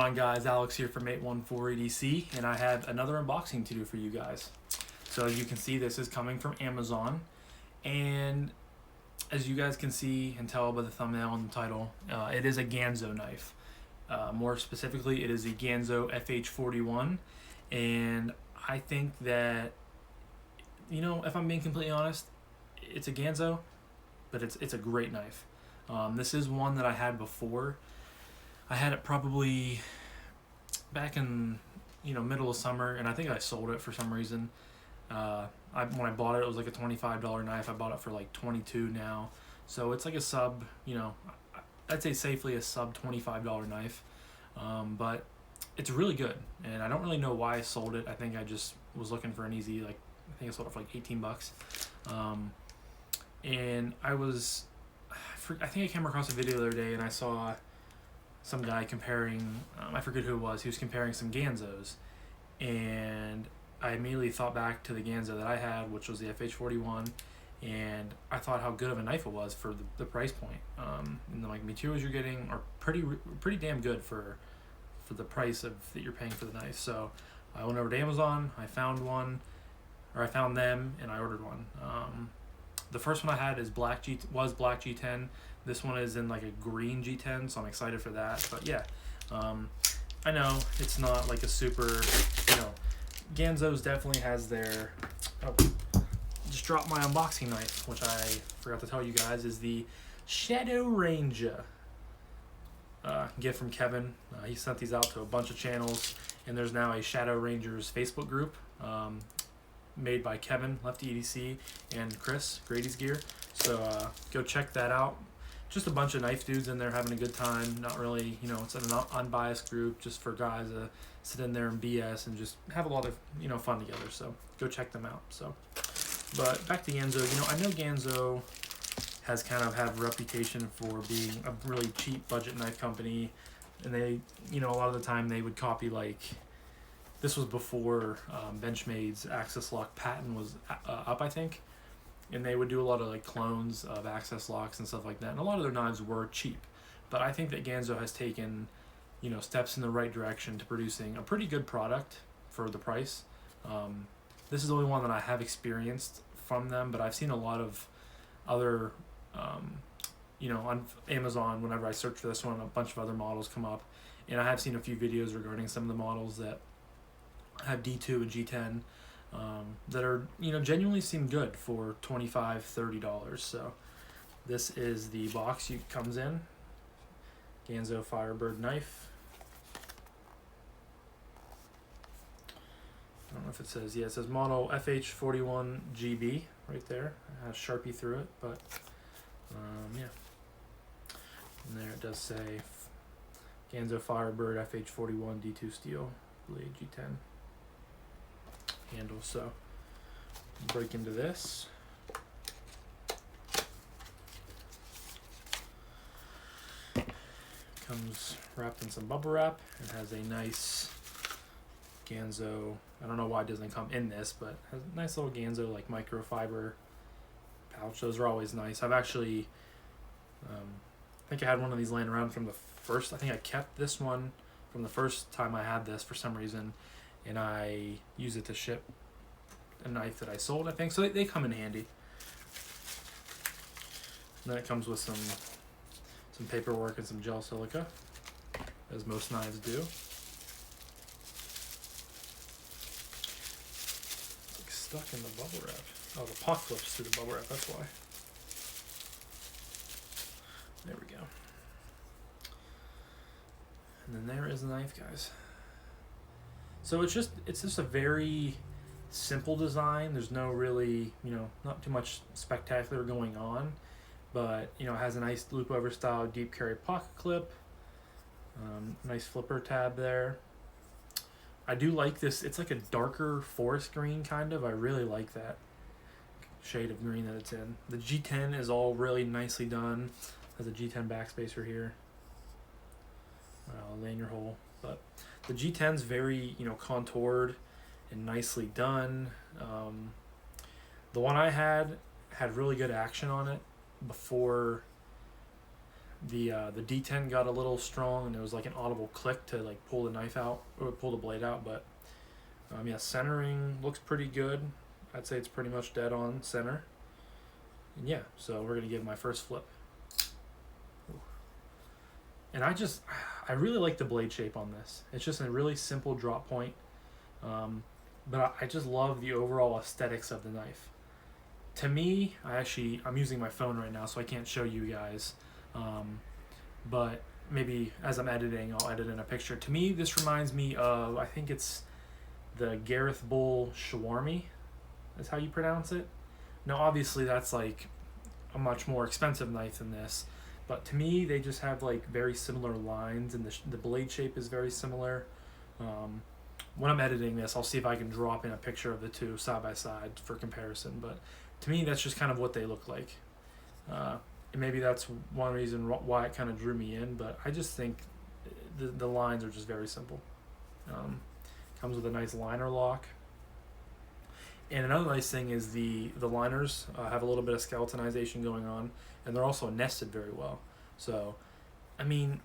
on, guys? Alex here from 814EDC, and I have another unboxing to do for you guys. So as you can see, this is coming from Amazon, and as you guys can see and tell by the thumbnail and the title, it is a Ganzo knife. More specifically, it is a Ganzo FH41, and I think that, you know, if I'm being completely honest, it's a Ganzo, but it's a great knife. This is one that I had before. I had it probably back in, middle of summer, and I think I sold it for some reason. When I bought it, it was like a $25 knife. I bought it for like $22 now. So it's like a sub, I'd say safely a sub $25 knife. But it's really good, and I don't really know why I sold it. I think I just was looking for an easy, I think I sold it for like 18 bucks. And I think I came across a video the other day, and I saw some guy comparing, I forget who it was, he was comparing some Ganzos, and I immediately thought back to the Ganzo that I had, which was the FH41, and I thought how good of a knife it was for the price point. And the materials you're getting are pretty damn good for the price that you're paying for the knife. So I went over to Amazon, I found them, and I ordered one. The first one I had was black G10. This one is in like a green G10, so I'm excited for that. But yeah, I know it's not like a super, Ganzo's definitely has their, just dropped my unboxing knife, which I forgot to tell you guys is the Shadow Ranger. Gift from Kevin. He sent these out to a bunch of channels, and there's now a Shadow Rangers Facebook group made by Kevin, Lefty EDC, and Chris, Grady's Gear. So go check that out. Just a bunch of knife dudes in there having a good time. Not really, it's an unbiased group just for guys to sit in there and BS and just have a lot of, fun together. So go check them out. So, but back to Ganzo. I know Ganzo has kind of had a reputation for being a really cheap budget knife company, and they, a lot of the time they would copy, this was before Benchmade's Access Lock patent was up, I think, and they would do a lot of clones of Access Locks and stuff like that, and a lot of their knives were cheap. But I think that Ganzo has taken, steps in the right direction to producing a pretty good product for the price. This is the only one that I have experienced from them, but I've seen a lot of other, on Amazon, whenever I search for this one, a bunch of other models come up, and I have seen a few videos regarding some of the models that have D2 and G10 that are, genuinely seem good for $25-$30. So this is the box it comes in. Ganzo Firebird knife. I don't know if it says, it says model FH41 GB right there. It has Sharpie through it, but yeah. And there it does say Ganzo Firebird FH41 D2 steel blade G10 handle. So break into this. Comes wrapped in some bubble wrap. It has a nice Ganzo, I don't know why it doesn't come in this, but it has a nice little Ganzo microfiber pouch. Those are always nice. I've actually, I think I had one of these laying around from the first, I think I kept this one from the first time I had this for some reason, and I use it to ship a knife that I sold, I think. So they come in handy. And then it comes with some paperwork and some gel silica, as most knives do. It's stuck in the bubble wrap. Oh, the pot flips through the bubble wrap, that's why. There we go. And then there is the knife, guys. So it's just a very simple design. There's no really, not too much spectacular going on, but it has a nice loop over style deep carry pocket clip. Nice flipper tab there. I do like this. It's like a darker forest green kind of. I really like that shade of green that it's in. The G10 is all really nicely done. Has a G10 backspacer here. Lanyard hole, but the G10's very contoured and nicely done. The one I had really good action on it before The detent got a little strong, and there was like an audible click to like pull the knife out or pull the blade out. But yeah, centering looks pretty good. I'd say it's pretty much dead on center. And yeah, so we're gonna give my first flip. And I really like the blade shape on this. It's just a really simple drop point. But I just love the overall aesthetics of the knife. To me, I'm using my phone right now, so I can't show you guys. But maybe as I'm editing, I'll edit in a picture. To me, this reminds me of, I think it's the Gareth Bull Shawarma, is how you pronounce it. Now, obviously, that's like a much more expensive knife than this. But to me, they just have like very similar lines, and the blade shape is very similar. When I'm editing this, I'll see if I can drop in a picture of the two side by side for comparison. But to me, that's just kind of what they look like. And maybe that's one reason why it kind of drew me in. But I just think the lines are just very simple. Comes with a nice liner lock. And another nice thing is the liners have a little bit of skeletonization going on, and they're also nested very well. So, I mean,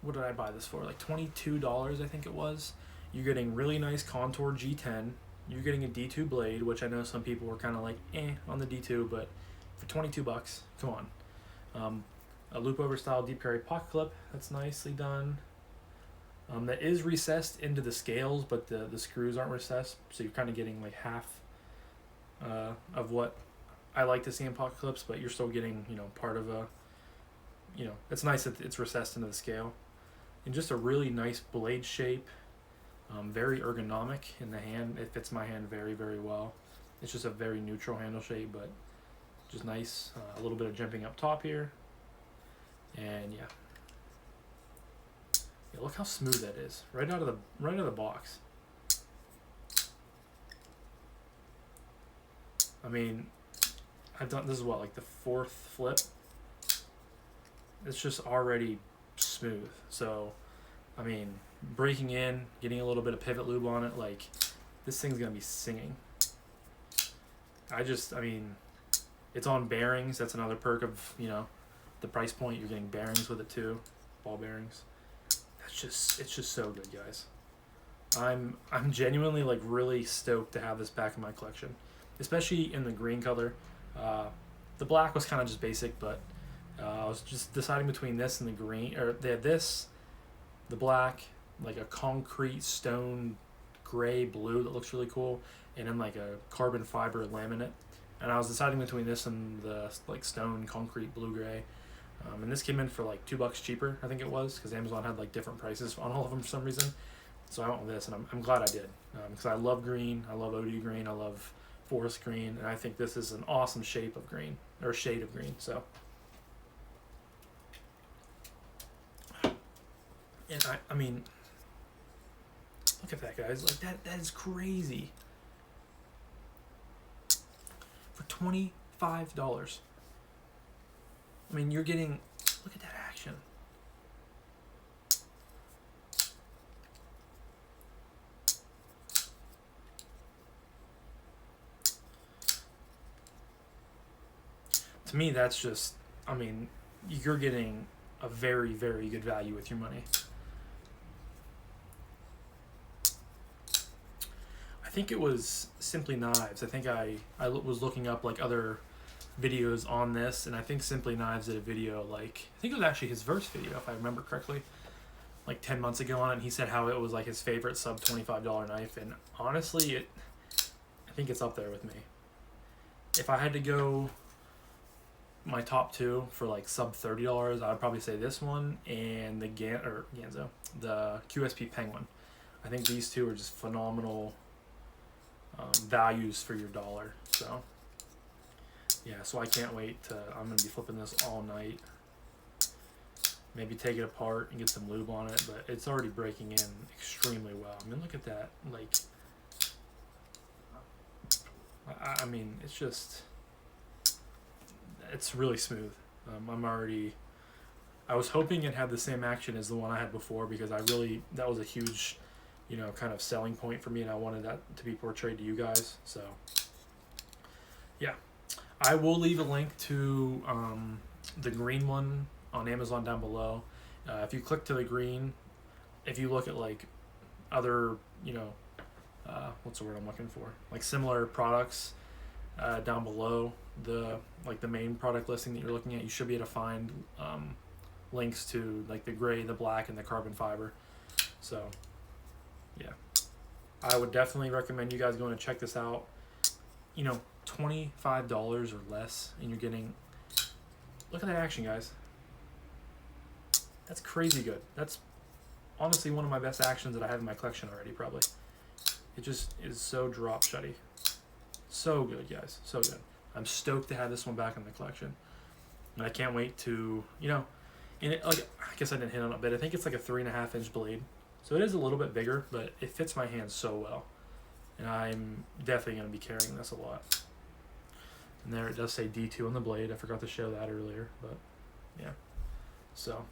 what did I buy this for? Like $22, I think it was. You're getting really nice contour G10. You're getting a D2 blade, which I know some people were kind of like, on the D2, but for $22, come on. A loop over style deep carry pocket clip, that's nicely done. That is recessed into the scales, but the screws aren't recessed, so you're kind of getting like half of what I like to see in pocket clips, but you're still getting, part of a, it's nice that it's recessed into the scale. And just a really nice blade shape, very ergonomic in the hand. It fits my hand very, very well. It's just a very neutral handle shape, but just nice. A little bit of jimping up top here, and yeah, look how smooth that is right out of the box. I mean, this is what, like the fourth flip. It's just already smooth. So, I mean, breaking in, getting a little bit of pivot lube on it, like this thing's gonna be singing. I mean, it's on bearings. That's another perk of the price point. You're getting bearings with it too, ball bearings. It's just so good, guys. I'm genuinely like really stoked to have this back in my collection, especially in the green color. The black was kind of just basic, but I was just deciding between this and the green, or they had this, the black, like a concrete stone gray blue that looks really cool, and then like a carbon fiber laminate. And I was deciding between this and the like stone concrete blue gray. And this came in for like $2 cheaper, I think it was, because Amazon had like different prices on all of them for some reason. So I went with this, and I'm glad I did, because I love green, I love OD green, I love forest green, and I think this is an awesome shape of green, or shade of green. So, and I mean, look at that, guys, like that is crazy. For $25. I mean, you're getting, look at that action. To me, that's just, I mean, you're getting a very, very good value with your money. I think it was Simply Knives. I think I was looking up like other videos on this, and I think Simply Knives did a video, like I think it was actually his first video if I remember correctly, like 10 months ago on it, and he said how it was like his favorite sub $25 knife, and honestly I think it's up there with me. If I had to go my top two for like sub $30, I would probably say this one and the Ganzo, the QSP Penguin. I think these two are just phenomenal values for your dollar. So yeah, so I can't wait I'm going to be flipping this all night. Maybe take it apart and get some lube on it, but it's already breaking in extremely well. I mean, look at that. Like, I mean, it's really smooth. I was hoping it had the same action as the one I had before, because that was a huge, kind of selling point for me, and I wanted that to be portrayed to you guys. So yeah. I will leave a link to the green one on Amazon down below. If you click to the green, if you look at like other, what's the word I'm looking for? Like similar products down below the main product listing that you're looking at, you should be able to find links to like the gray, the black, and the carbon fiber. So yeah, I would definitely recommend you guys going to check this out. $25 or less, and you're getting, look at that action, guys. That's crazy good. That's honestly one of my best actions that I have in my collection already, probably. It just is so drop shutty. So good, guys. So good. I'm stoked to have this one back in the collection. And I can't wait to, and it, like, I guess I didn't hit on it, but I think it's like a 3.5-inch blade. So it is a little bit bigger, but it fits my hand so well. And I'm definitely going to be carrying this a lot. And there it does say D2 on the blade. I forgot to show that earlier, but yeah. So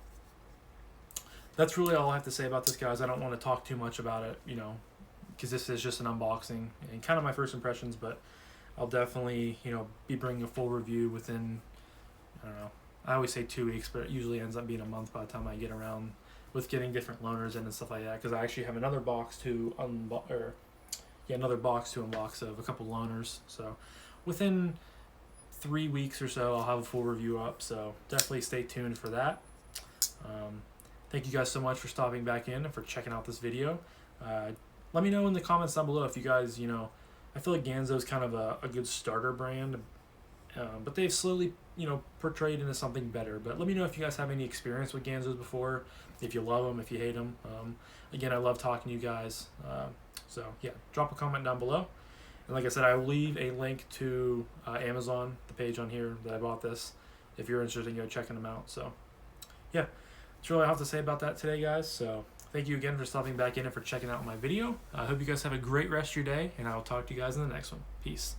that's really all I have to say about this, guys. I don't want to talk too much about it, because this is just an unboxing and kind of my first impressions, but I'll definitely, be bringing a full review within, I don't know, I always say 2 weeks, but it usually ends up being a month by the time I get around with getting different loaners in and stuff like that, because I actually have another box to unbox of a couple loaners. So within 3 weeks or so, I'll have a full review up, so definitely stay tuned for that. Thank you guys so much for stopping back in and for checking out this video. Let me know in the comments down below if you guys, I feel like Ganzo is kind of a good starter brand, but they've slowly, portrayed into something better. But let me know if you guys have any experience with Ganzos before, if you love them, if you hate them. Again, I love talking to you guys. So yeah, drop a comment down below. And like I said, I will leave a link to Amazon, the page on here that I bought this, if you're interested in checking them out. So yeah, that's really all I have to say about that today, guys. So thank you again for stopping back in and for checking out my video. I hope you guys have a great rest of your day, and I will talk to you guys in the next one. Peace.